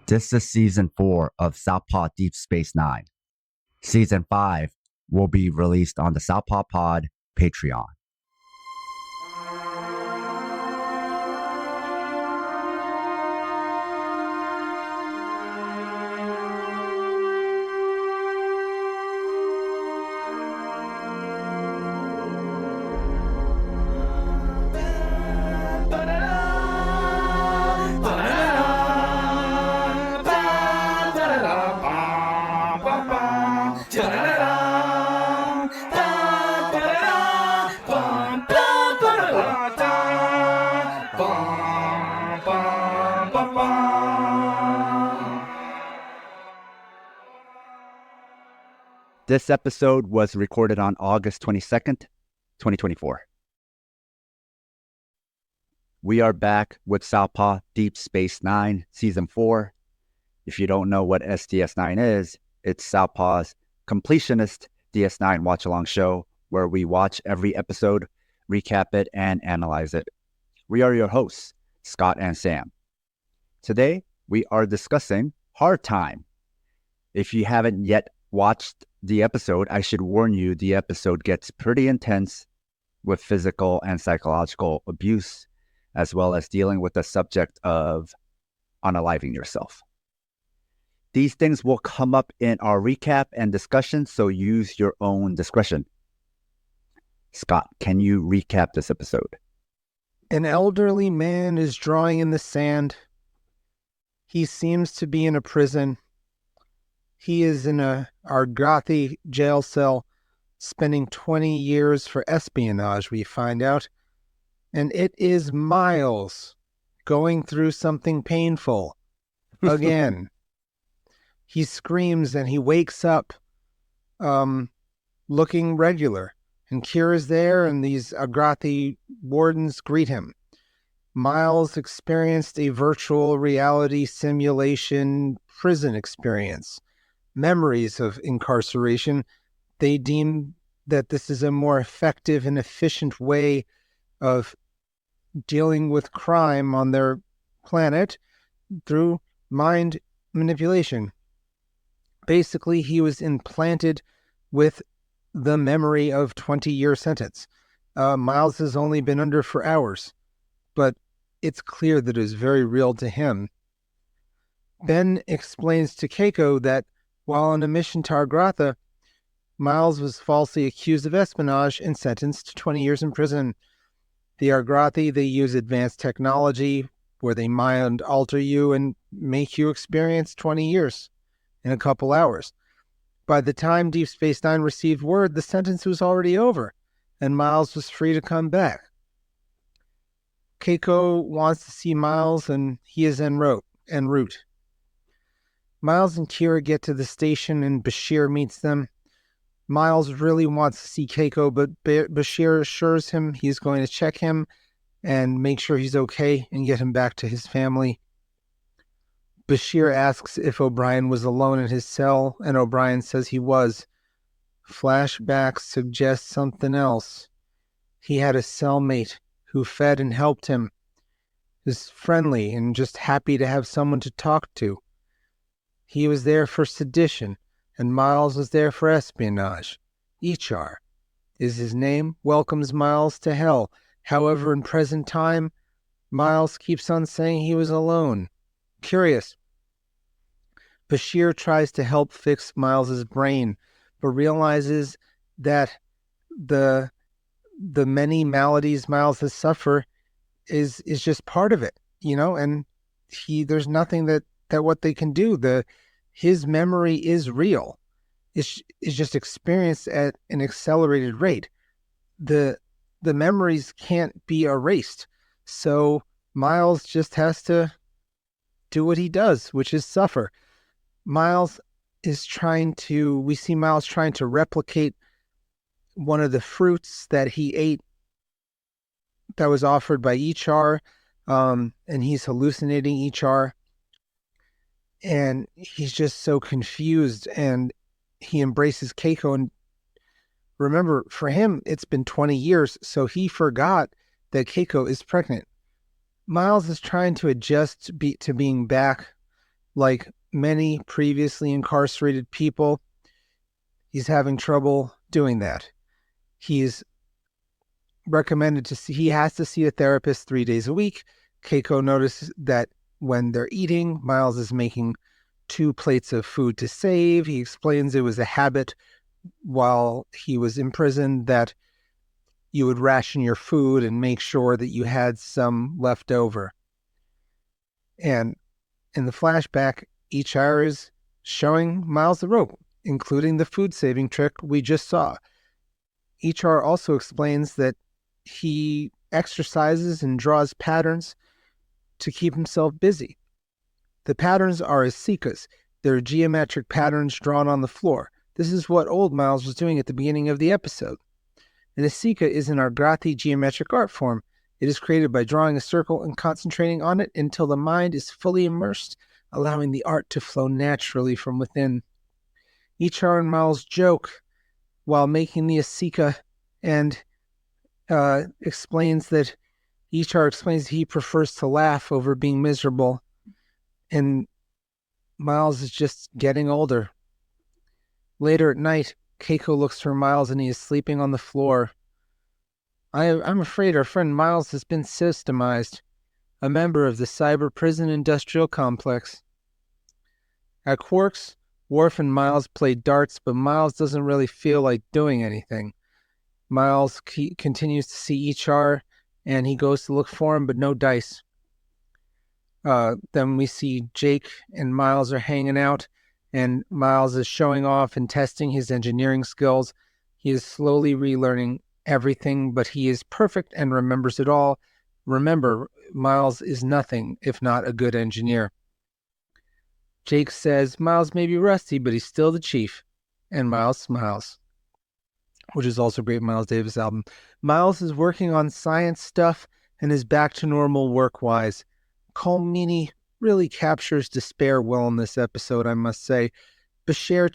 This is Season 4 of Southpaw Deep Space Nine. Season 5 will be released on the Southpaw Pod Patreon. This episode was recorded on August 22nd, 2024. We are back with Southpaw Deep Space Nine, Season 4. If you don't know what SDS9 is, it's Southpaw's completionist DS9 watch-along show where we watch every episode, recap it, and analyze it. We are your hosts, Scott and Sam. Today, we are discussing Hard Time. If you haven't yet watched the episode, I should warn you, the episode gets pretty intense with physical and psychological abuse, as well as dealing with the subject of unaliving yourself. These things will come up in our recap and discussion, so use your own discretion. Scott, can you recap this episode? An elderly man is drawing in the sand. He seems to be in a prison. He is in a Argothi jail cell, spending 20 years for espionage, we find out. And it is Miles going through something painful. Again. He screams and he wakes up looking regular. And Kira's there and these Argothi wardens greet him. Miles experienced a virtual reality simulation prison experience. Memories of incarceration. They deem that this is a more effective and efficient way of dealing with crime on their planet through mind manipulation. Basically, he was implanted with the memory of 20-year sentence. Miles has only been under for hours, but it's clear that it is very real to him. Ben explains to Keiko that while on a mission to Argratha, Miles was falsely accused of espionage and sentenced to 20 years in prison. The Argothi, they use advanced technology where they mind alter you and make you experience 20 years in a couple hours. By the time Deep Space Nine received word, the sentence was already over, and Miles was free to come back. Keiko wants to see Miles, and he is en route. Miles and Kira get to the station, and Bashir meets them. Miles really wants to see Keiko, but Bashir assures him he's going to check him and make sure he's okay and get him back to his family. Bashir asks if O'Brien was alone in his cell, and O'Brien says he was. Flashbacks suggest something else. He had a cellmate who fed and helped him. He was friendly and just happy to have someone to talk to. He was there for sedition, and Miles was there for espionage. Ichar is his name, welcomes Miles to hell. However, in present time, Miles keeps on saying he was alone. Curious. Bashir tries to help fix Miles's brain, but realizes that the many maladies Miles has suffered is just part of it, and there's nothing that what they can do. His memory is real. It's just experienced at an accelerated rate. The memories can't be erased. So Miles just has to do what he does, which is suffer. We see Miles trying to replicate one of the fruits that he ate that was offered by Ichar, and he's hallucinating Ichar. And he's just so confused, and he embraces Keiko. And remember, for him, it's been 20 years, so he forgot that Keiko is pregnant. Miles is trying to adjust to being back Like many previously incarcerated people, he's having trouble doing that. He's recommended he has to see a therapist 3 days a week. Keiko notices that when they're eating, Miles is making 2 plates of food to save. He explains it was a habit while he was in prison that you would ration your food and make sure that you had some left over. And in the flashback, each hour is showing Miles the rope, including the food saving trick we just saw. HR also explains that he exercises and draws patterns to keep himself busy. The patterns are asikas. They're geometric patterns drawn on the floor. This is what old Miles was doing at the beginning of the episode. An asika is an Argati geometric art form. It is created by drawing a circle and concentrating on it until the mind is fully immersed, allowing the art to flow naturally from within. HR and Miles joke while making the asika and explains that HR explains he prefers to laugh over being miserable, and Miles is just getting older. Later at night, Keiko looks for Miles and he is sleeping on the floor. I'm afraid our friend Miles has been systemized, a member of the cyber prison industrial complex. At Quark's, Worf and Miles play darts, but Miles doesn't really feel like doing anything. Miles continues to see HR, and he goes to look for him, but no dice. Then we see Jake and Miles are hanging out, and Miles is showing off and testing his engineering skills. He is slowly relearning everything, but he is perfect and remembers it all. Remember, Miles is nothing if not a good engineer. Jake says Miles may be rusty, but he's still the chief. And Miles smiles, which is also a great Miles Davis album. Miles is working on science stuff and is back to normal work-wise. Cole Meany really captures despair well in this episode, I must say. Bashir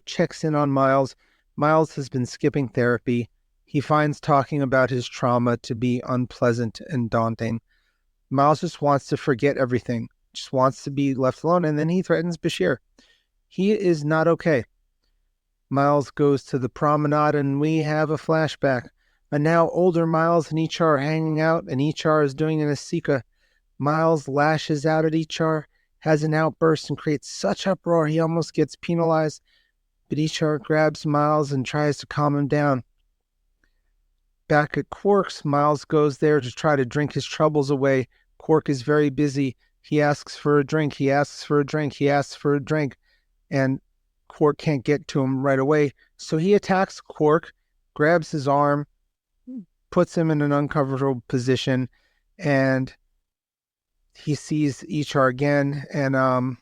checks in on Miles. Miles has been skipping therapy. He finds talking about his trauma to be unpleasant and daunting. Miles just wants to forget everything, just wants to be left alone, and then he threatens Bashir. He is not okay. Miles goes to the promenade, and we have a flashback. A now older Miles and HR are hanging out, and HR is doing an asika. Miles lashes out at HR, has an outburst, and creates such uproar he almost gets penalized. But HR grabs Miles and tries to calm him down. Back at Quark's, Miles goes there to try to drink his troubles away. Quark is very busy. He asks for a drink. He asks for a drink. He asks for a drink. And Quark can't get to him right away. So he attacks Quark, grabs his arm, puts him in an uncomfortable position, and he sees HR again. And,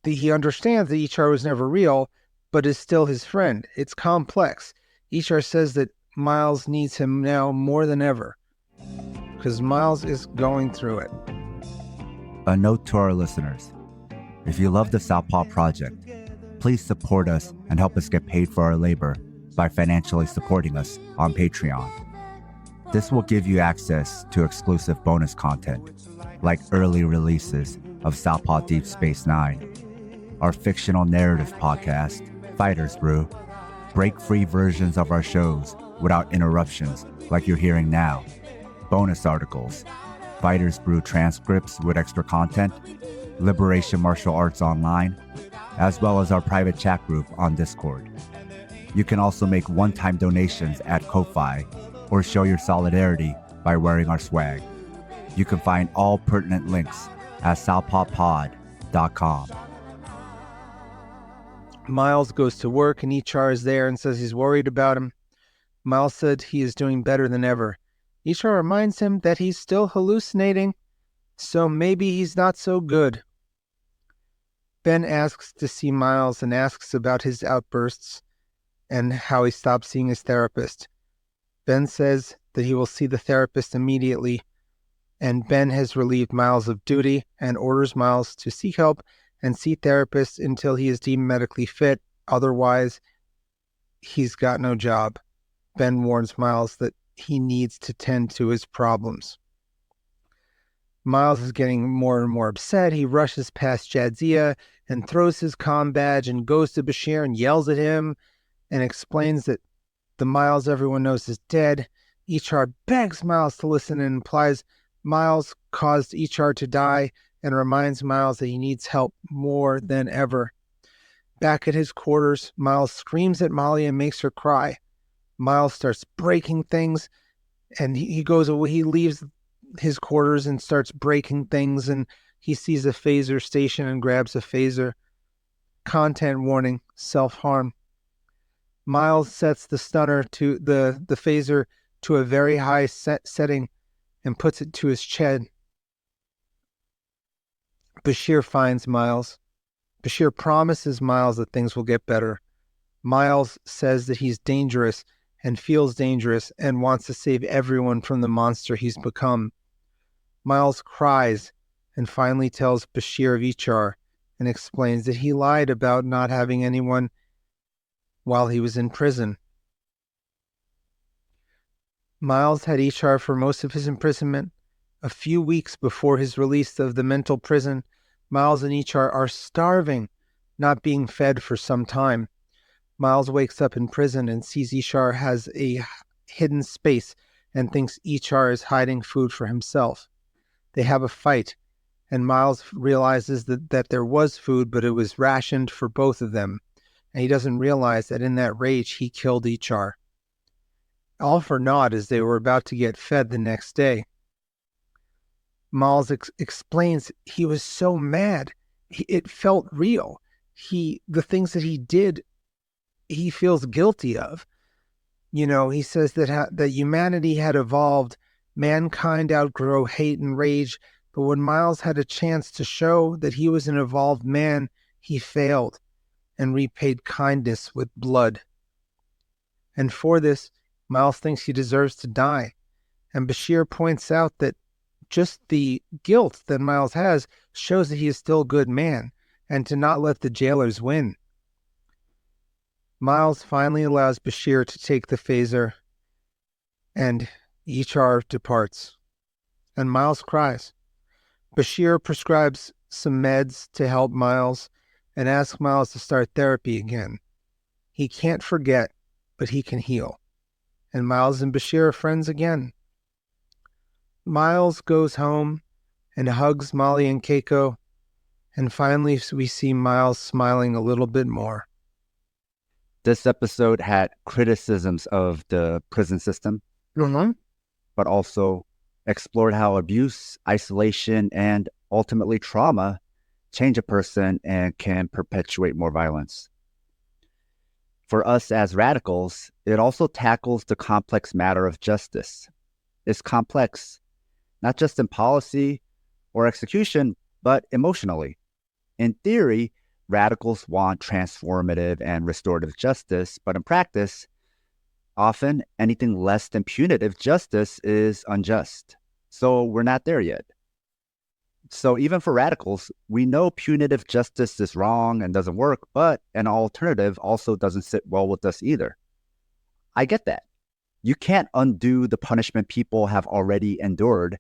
he understands that HR was never real, but is still his friend. It's complex. HR says that Miles needs him now more than ever, because Miles is going through it. A note to our listeners. If you love the Southpaw Project, please support us and help us get paid for our labor by financially supporting us on Patreon. This will give you access to exclusive bonus content, like early releases of Southpaw Deep Space 9, our fictional narrative podcast, Fighters Brew, break-free versions of our shows without interruptions like you're hearing now, bonus articles, Fighters Brew transcripts with extra content, Liberation Martial Arts Online, as well as our private chat group on Discord. You can also make one-time donations at Ko-Fi or show your solidarity by wearing our swag. You can find all pertinent links at southpawpod.com. Miles goes to work and HR is there and says he's worried about him. Miles said he is doing better than ever. HR reminds him that he's still hallucinating, so maybe he's not so good. Ben asks to see Miles and asks about his outbursts and how he stopped seeing his therapist. Ben says that he will see the therapist immediately, and Ben has relieved Miles of duty and orders Miles to seek help and see therapists until he is deemed medically fit. Otherwise, he's got no job. Ben warns Miles that he needs to tend to his problems. Miles is getting more and more upset. He rushes past Jadzia and throws his comm badge and goes to Bashir and yells at him and explains that the Miles everyone knows is dead. HR begs Miles to listen and implies Miles caused HR to die and reminds Miles that he needs help more than ever. Back at his quarters, Miles screams at Molly and makes her cry. Miles starts breaking things, and he goes away. He leaves his quarters and starts breaking things, and he sees a phaser station and grabs a phaser. Content warning, self-harm. Miles sets the stunner to the phaser to a very high setting and puts it to his chin. Bashir finds Miles. Bashir promises Miles that things will get better. Miles says that he's dangerous and feels dangerous and wants to save everyone from the monster he's become. Miles cries and finally tells Bashir of HR and explains that he lied about not having anyone while he was in prison. Miles had HR for most of his imprisonment. A few weeks before his release of the mental prison, Miles and HR are starving, not being fed for some time. Miles wakes up in prison and sees HR has a hidden space and thinks HR is hiding food for himself. They have a fight, and Miles realizes that there was food, but it was rationed for both of them. And he doesn't realize that in that rage, he killed HR. All for naught, as they were about to get fed the next day. Miles explains he was so mad. It felt real. The things that he did, he feels guilty of. He says that humanity had evolved, mankind outgrow hate and rage, but when Miles had a chance to show that he was an evolved man, he failed and repaid kindness with blood. And for this, Miles thinks he deserves to die. And Bashir points out that just the guilt that Miles has shows that he is still a good man, and to not let the jailers win. Miles finally allows Bashir to take the phaser, and HR departs. And Miles cries. Bashir prescribes some meds to help Miles and asks Miles to start therapy again. He can't forget, but he can heal. And Miles and Bashir are friends again. Miles goes home and hugs Molly and Keiko, and finally we see Miles smiling a little bit more. This episode had criticisms of the prison system, but also explored how abuse, isolation, and ultimately trauma change a person and can perpetuate more violence. For us as radicals, it also tackles the complex matter of justice. It's complex, not just in policy or execution, but emotionally. In theory, radicals want transformative and restorative justice, but in practice, often anything less than punitive justice is unjust. So we're not there yet. So even for radicals, we know punitive justice is wrong and doesn't work, but an alternative also doesn't sit well with us either. I get that. You can't undo the punishment people have already endured.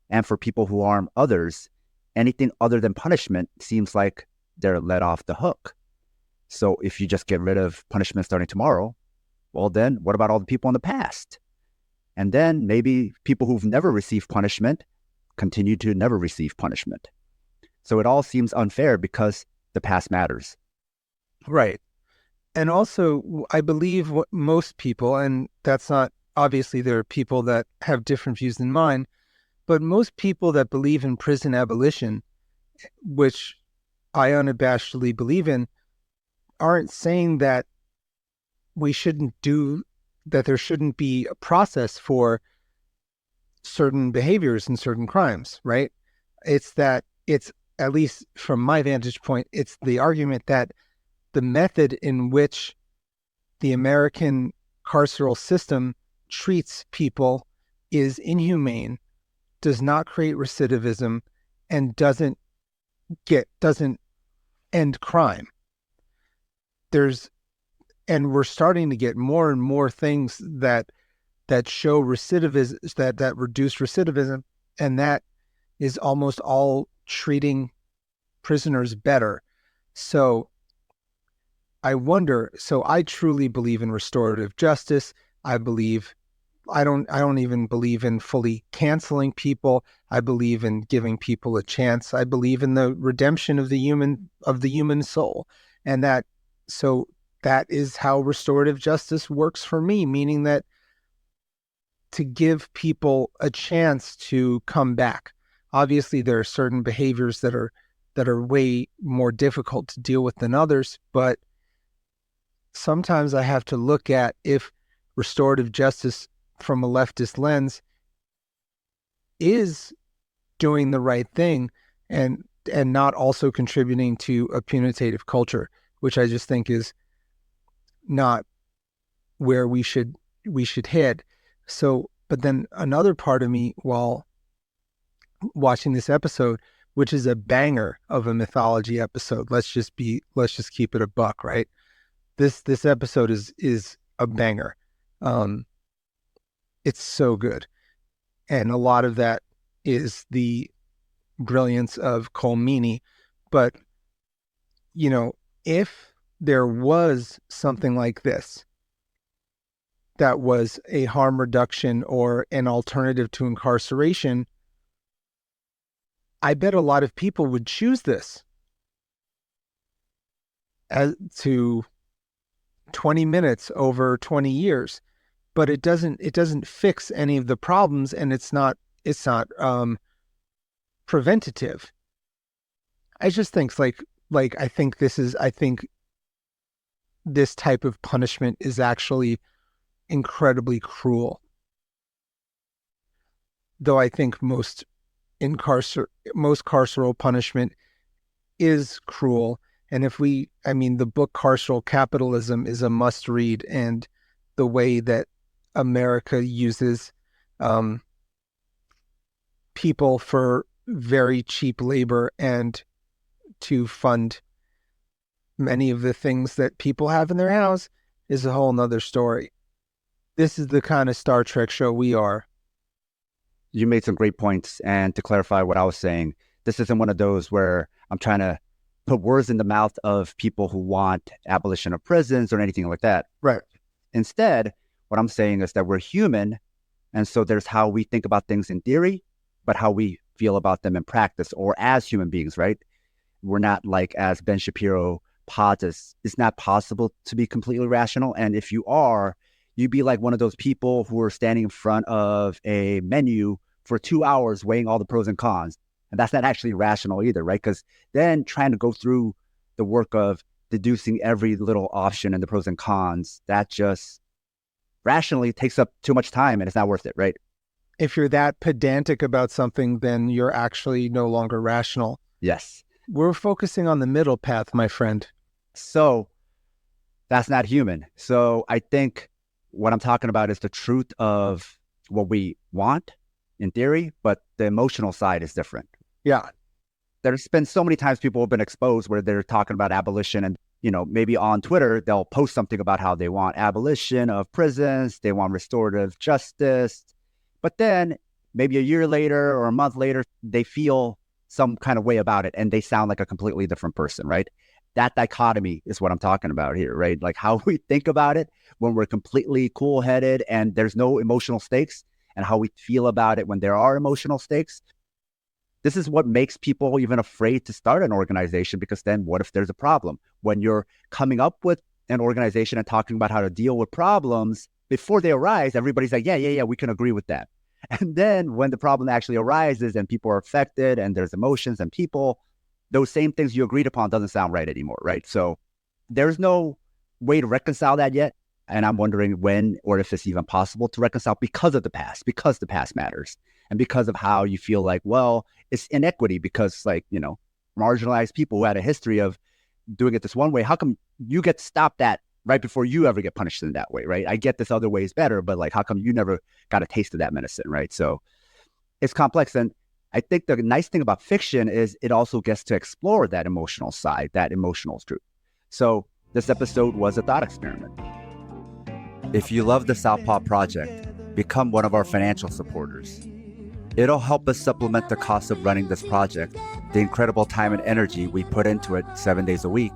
And for people who harm others, anything other than punishment seems like they're let off the hook. So if you just get rid of punishment starting tomorrow, well then, what about all the people in the past? And then maybe people who've never received punishment continue to never receive punishment. So it all seems unfair because the past matters. Right. And also, I believe what most people, and that's not, obviously there are people that have different views than mine, but most people that believe in prison abolition, which I unabashedly believe in, aren't saying that we shouldn't do, that there shouldn't be a process for certain behaviors and certain crimes, right? It's that it's, at least from my vantage point, it's the argument that the method in which the American carceral system treats people is inhumane, does not create recidivism, and doesn't end crime. And we're starting to get more and more things that show recidivism, that reduce recidivism, and that is almost all treating prisoners better. So I wonder, so I truly believe in restorative justice. I don't even believe in fully canceling people. I believe in giving people a chance. I believe in the redemption of the human soul. And that is how restorative justice works for me, meaning that to give people a chance to come back. Obviously, there are certain behaviors that are way more difficult to deal with than others, but sometimes I have to look at if restorative justice from a leftist lens is doing the right thing and not also contributing to a punitive culture, which I just think is not where we should head. So, but then another part of me while watching this episode, which is a banger of a mythology episode, let's just keep it a buck, right? This episode is a banger. It's so good. And a lot of that is the brilliance of Cole Meany. But, if there was something like this that was a harm reduction or an alternative to incarceration, I bet a lot of people would choose this as to 20 minutes over 20 years. But it doesn't fix any of the problems, and it's not preventative. I just think I think this type of punishment is actually incredibly cruel. Though I think most carceral punishment is cruel. And the book Carceral Capitalism is a must read, and the way that America uses people for very cheap labor and to fund many of the things that people have in their house is a whole nother story. This is the kind of Star Trek show we are. You made some great points. And to clarify what I was saying, this isn't one of those where I'm trying to put words in the mouth of people who want abolition of prisons or anything like that. Right. Instead, what I'm saying is that we're human. And so there's how we think about things in theory, but how we feel about them in practice or as human beings, right? We're not, like, as Ben Shapiro posits, it's not possible to be completely rational. And if you are, you'd be like one of those people who are standing in front of a menu for 2 hours weighing all the pros and cons. And that's not actually rational either, right? Because then trying to go through the work of deducing every little option and the pros and cons, that just rationally takes up too much time and it's not worth it, right? If you're that pedantic about something, then you're actually no longer rational. Yes. We're focusing on the middle path, my friend. So that's not human. So I think what I'm talking about is the truth of what we want in theory, but the emotional side is different. Yeah. There's been so many times people have been exposed where they're talking about abolition and, maybe on Twitter, they'll post something about how they want abolition of prisons, they want restorative justice. But then maybe a year later or a month later, they feel some kind of way about it and they sound like a completely different person, right? That dichotomy is what I'm talking about here, right? Like how we think about it when we're completely cool-headed and there's no emotional stakes, and how we feel about it when there are emotional stakes. This is what makes people even afraid to start an organization, because then what if there's a problem? When you're coming up with an organization and talking about how to deal with problems before they arise, everybody's like, yeah, we can agree with that. And then when the problem actually arises and people are affected and there's emotions and people, those same things you agreed upon doesn't sound right anymore, right? So there's no way to reconcile that yet. And I'm wondering when or if it's even possible to reconcile because of the past, because the past matters. And because of how you feel like, well, it's inequity because, marginalized people who had a history of doing it this one way, how come you get stopped at right before you ever get punished in that way, right? I get this other way is better, but how come you never got a taste of that medicine, right? So it's complex. And I think the nice thing about fiction is it also gets to explore that emotional side, that emotional truth. So this episode was a thought experiment. If you love the Southpaw Project, become one of our financial supporters. It'll help us supplement the cost of running this project, the incredible time and energy we put into it 7 days a week,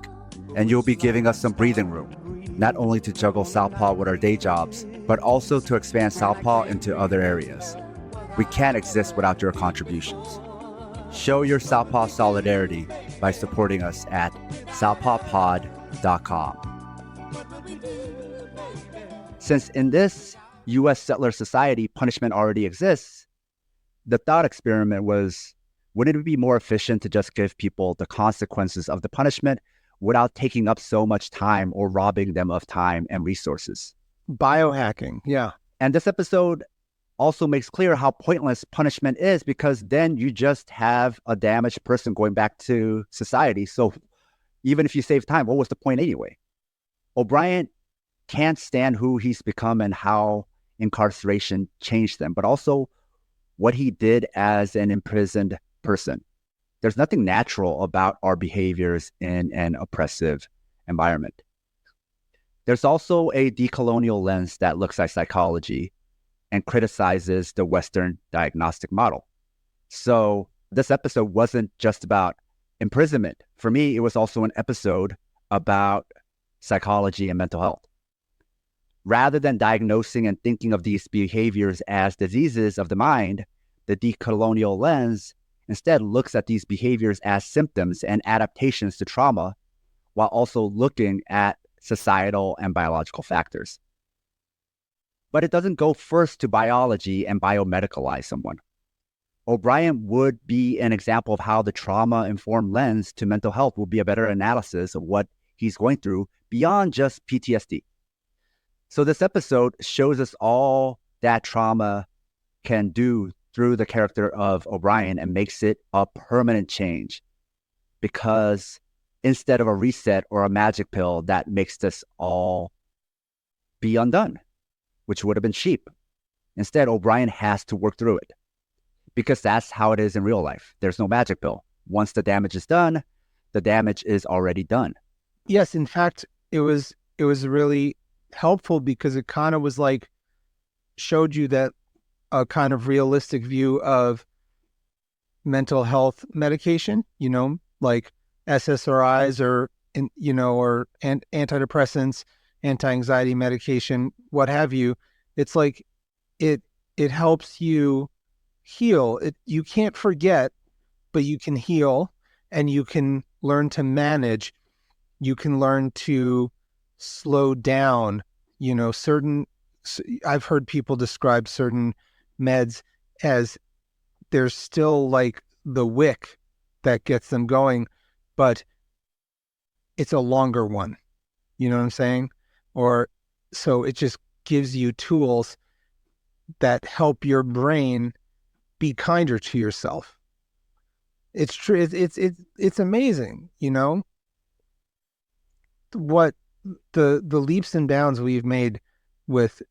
and you'll be giving us some breathing room, not only to juggle Southpaw with our day jobs, but also to expand Southpaw into other areas. We can't exist without your contributions. Show your Southpaw solidarity by supporting us at southpawpod.com. Since in this U.S. settler society, punishment already exists, the thought experiment was, wouldn't it be more efficient to just give people the consequences of the punishment without taking up so much time or robbing them of time and resources? Biohacking, yeah. And this episode also makes clear how pointless punishment is, because then you just have a damaged person going back to society. So even if you save time, what was the point anyway? O'Brien can't stand who he's become and how incarceration changed them, but also what he did as an imprisoned person. There's nothing natural about our behaviors in an oppressive environment. There's also a decolonial lens that looks at psychology and criticizes the Western diagnostic model. So this episode wasn't just about imprisonment. For me, it was also an episode about psychology and mental health. Rather than diagnosing and thinking of these behaviors as diseases of the mind, the decolonial lens instead looks at these behaviors as symptoms and adaptations to trauma, while also looking at societal and biological factors. But it doesn't go first to biology and biomedicalize someone. O'Brien would be an example of how the trauma-informed lens to mental health will be a better analysis of what he's going through beyond just PTSD. So this episode shows us all that trauma can do through the character of O'Brien and makes it a permanent change, because instead of a reset or a magic pill that makes this all be undone, which would have been cheap. Instead, O'Brien has to work through it, because that's how it is in real life. There's no magic pill. Once the damage is done, the damage is already done. Yes, in fact, it was really helpful, because it kind of was like showed you that a kind of realistic view of mental health medication, like SSRIs or antidepressants, anti-anxiety medication, what have you. It's like it helps you heal. You can't forget, but you can heal, and you can learn to manage. You can learn to slow down. I've heard people describe certain meds as there's still like the wick that gets them going, but it's a longer one. You know what I'm saying? Or so it just gives you tools that help your brain be kinder to yourself. It's true. It's amazing, what the leaps and bounds we've made with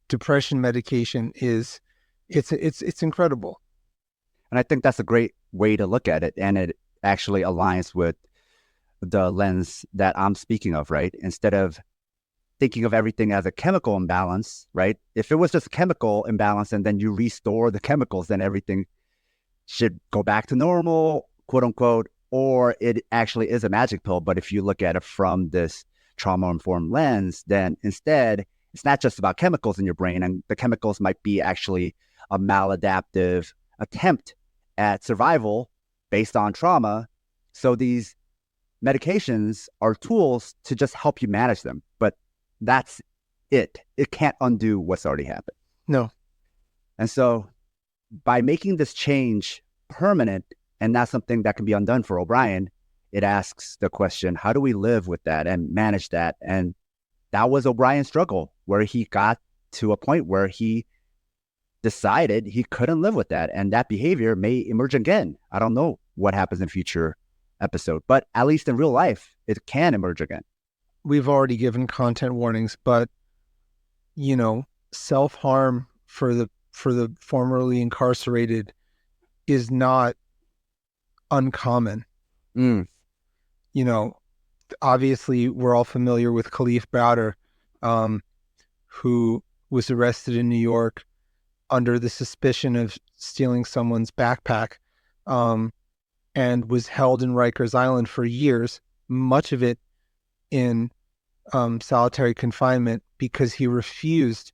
depression medication is. It's incredible. And I think that's a great way to look at it. And it actually aligns with the lens that I'm speaking of, right? Instead of thinking of everything as a chemical imbalance, right? If it was just a chemical imbalance and then you restore the chemicals, then everything should go back to normal, quote unquote, or it actually is a magic pill. But if you look at it from this trauma-informed lens, then instead, it's not just about chemicals in your brain, and the chemicals might be actually a maladaptive attempt at survival based on trauma. So these medications are tools to just help you manage them. But that's it. It can't undo what's already happened. No. And so by making this change permanent and not something that can be undone for O'Brien, it asks the question, how do we live with that and manage that? And that was O'Brien's struggle, where he got to a point where he decided he couldn't live with that. And that behavior may emerge again. I don't know what happens in future episode, but at least in real life, it can emerge again. We've already given content warnings, but self-harm for the formerly incarcerated is not uncommon. Obviously we're all familiar with Khalif Browder, who was arrested in New York under the suspicion of stealing someone's backpack, and was held in Rikers Island for years, much of it in solitary confinement because he refused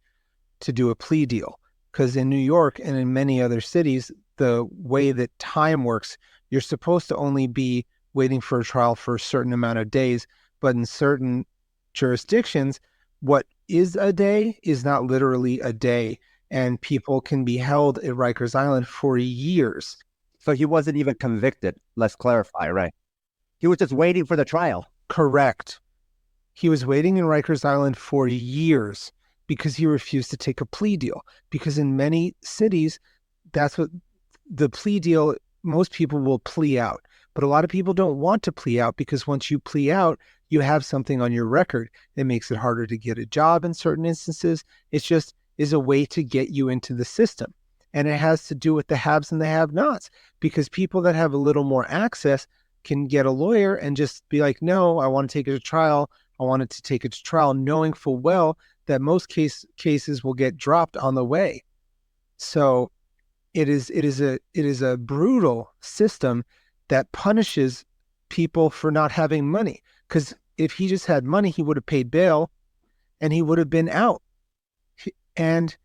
to do a plea deal. Because in New York and in many other cities, the way that time works, you're supposed to only be waiting for a trial for a certain amount of days. But in certain jurisdictions, what is a day is not literally a day. And people can be held at Rikers Island for years. So he wasn't even convicted. Let's clarify, right? He was just waiting for the trial. Correct. He was waiting in Rikers Island for years because he refused to take a plea deal. Because in many cities, that's what the plea deal, most people will plea out. But a lot of people don't want to plea out because once you plea out, you have something on your record. It makes it harder to get a job in certain instances. It's just is a way to get you into the system. And it has to do with the haves and the have-nots, because people that have a little more access can get a lawyer and just be like, no, I want to take it to trial. I wanted to take it to trial, knowing full well that most cases will get dropped on the way. So it is a brutal system that punishes people for not having money. Because if he just had money, he would have paid bail and he would have been out. And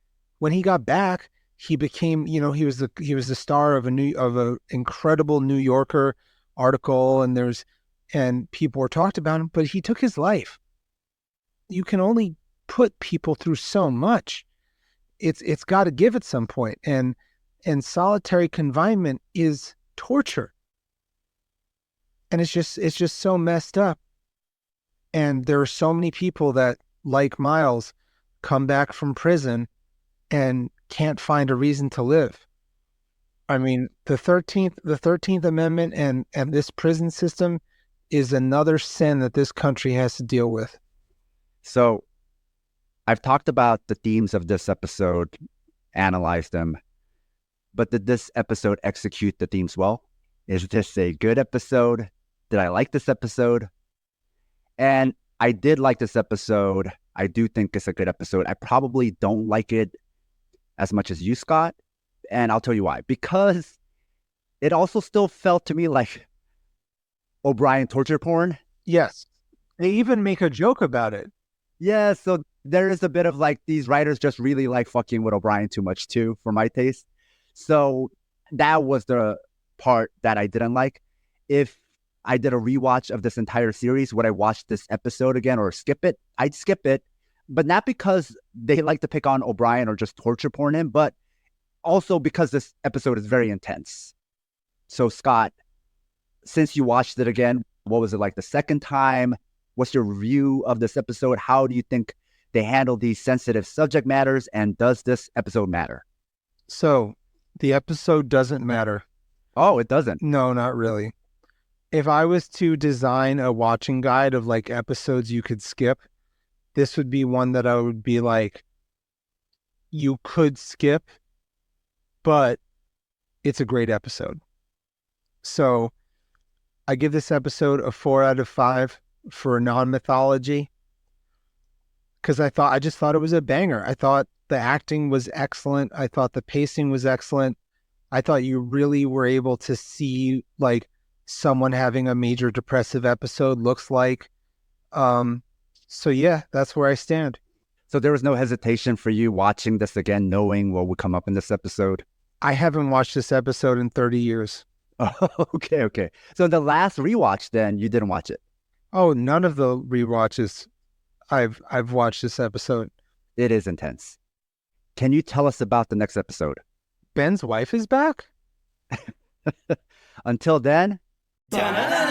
when he got back, he became, he was the star of a incredible New Yorker article, and people were talked about him, but he took his life. You can only put people through so much. It's got to give at some point. And solitary confinement is torture. And it's just so messed up. And there are so many people that, like Miles, come back from prison and can't find a reason to live. I mean, the 13th Amendment and this prison system is another sin that this country has to deal with. So I've talked about the themes of this episode, analyzed them, but did this episode execute the themes well? Is this a good episode? Did I like this episode? And I did like this episode. I do think it's a good episode. I probably don't like it as much as you, Scott. And I'll tell you why. Because it also still felt to me like O'Brien torture porn. Yes. They even make a joke about it. Yeah, so there is a bit of like these writers just really like fucking with O'Brien too much too, for my taste. So that was the part that I didn't like. If I did a rewatch of this entire series, would I watch this episode again or skip it? I'd skip it, but not because they like to pick on O'Brien or just torture porn him, but also because this episode is very intense. So Scott, since you watched it again, what was it like the second time? What's your review of this episode? How do you think they handle these sensitive subject matters? And does this episode matter? So the episode doesn't matter. Oh, it doesn't? No, not really. If I was to design a watching guide of like episodes you could skip, this would be one that I would be like, you could skip, but it's a great episode. So I give this episode a 4 out of 5 for non-mythology, because I just thought it was a banger. I thought the acting was excellent. I thought the pacing was excellent. I thought you really were able to see like someone having a major depressive episode looks like. So yeah, that's where I stand. So there was no hesitation for you watching this again, knowing what would come up in this episode? I haven't watched this episode in 30 years. Oh, okay. So in the last rewatch, then you didn't watch it? Oh, none of the rewatches I've watched this episode. It is intense. Can you tell us about the next episode? Ben's wife is back? Until then... Da-na-na.